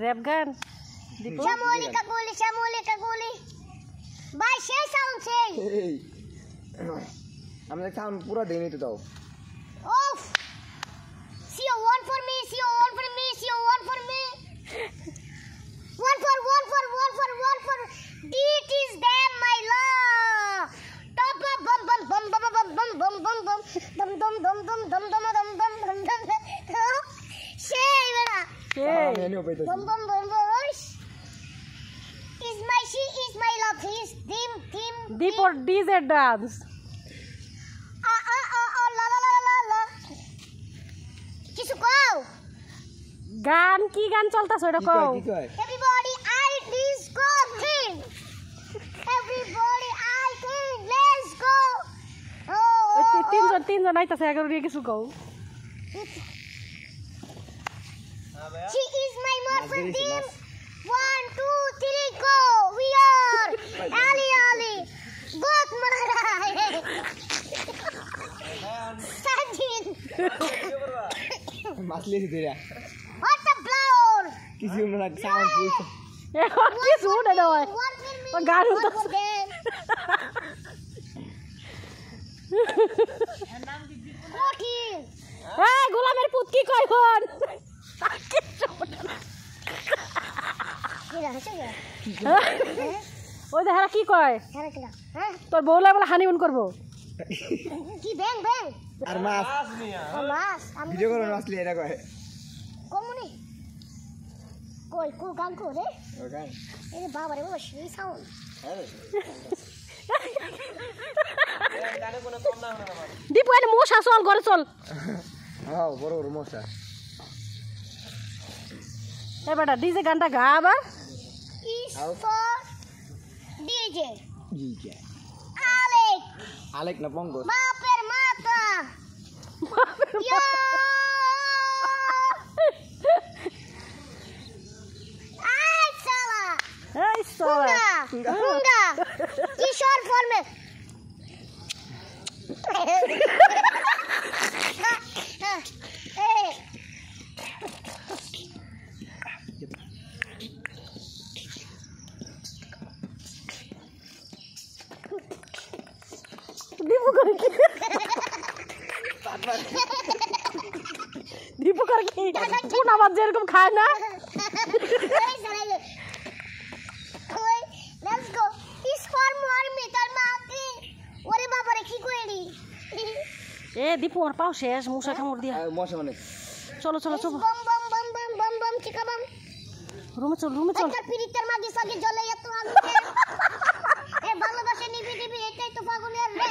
Rap গান দীপু শ্যামলি কাকুলি ভাই সেই সাউন্ড সেই এই আমরা সাউন্ড পুরো দেইনি তো দাও ওফ see one for me see one for me see one for me one for it is them my love top up bum bum bum bum bum bum bum bum bum dum dum dum dum dum dum dum dum dum dum সেই বেটা আমি পাইতাছি bum bum bum bum is my she is my love is team Dipu DJ dance কিছু কও গান কি গান চলতাছে ওটা কও কি কয় everybody I disco thing everybody I think let's go তিনজন আইতাছে এগারো দিয়ে কিছু কও she is my morphin team 1 2 3 go we are Ali got mara sajin মাছলি দিরা what the blower কিছু না সাউন্ড ফুল কি শুনে না হয় গান তো এই গোলামের পুত কি কই হন ওই দেখারা কি কয় তোর বউলা বলে হানিমুন করবো কি ব্যাং ব্যাং আর মাছ মাছ ভিডিও করো মাছলি এটা কয় কমুনি কই কো গান কো রে ওকে এই বাবা রে বাবা সেই সাউন্ড দীপু এনে মশা চল ঘরে চল হ্যাঁ বড় বড় মশা এ বেটা ডিজে গানটা গা আবার is for DJ GK Alec Alek না পঙ্কজ বাপের মাথা ইয়া আই সালা এই সরা হুঙ্গা কিশোর ফর্মে দীপু করে কি দীপু করে কি কোন আবার যেরকম খায় না Let's go. Is for more meter mati. ওরে বাবা রে কি কইলি? এ দীপু আর পাও শেষ মশা কামড় দিয়া মশা মানে চলো চলো চলো বম বম বম বম বম বম চিকা বম। রুমে চল একটা পিরিতের মাগি সাগে জ্বলে এত আগুন। এ ভালোবাসা নিবি নিবি এটাই তো পাগলের রে।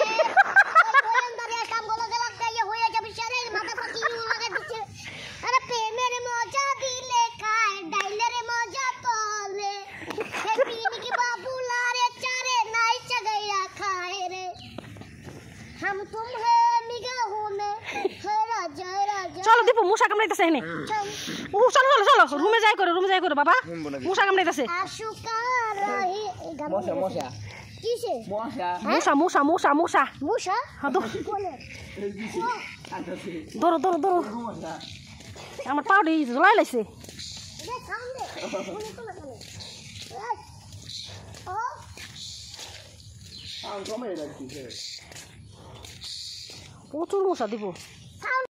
ওই অন্ধকারে কাম গলা গলা গায়ে হয়ে যাবে সারে মাথা ফাটি লাগা দিচ্ছে। আরে প্রেমের মজা দিলে খায় ডাইলের মজা তলে। এ পিনি কি বাবুলারে চারে নাই চাগাইয়া খায় রে। हम तुम है निगाहों में है राजा চলো দীপু মশা কামড়াইতেছে এনে ও চলো চলো চলো রুমে যাই করে বাবা মশা কামড়াইতেছে आशुका रही মশা মশা किसे মশা মশা मूसा হ্যাঁ তো बोले ধরো আমার পাউডি জ্বলাই লাইছে ये सामने बोले तो लगा ले ओ সাউন্ড কমে যাচ্ছে প্রচুর মশা দীপু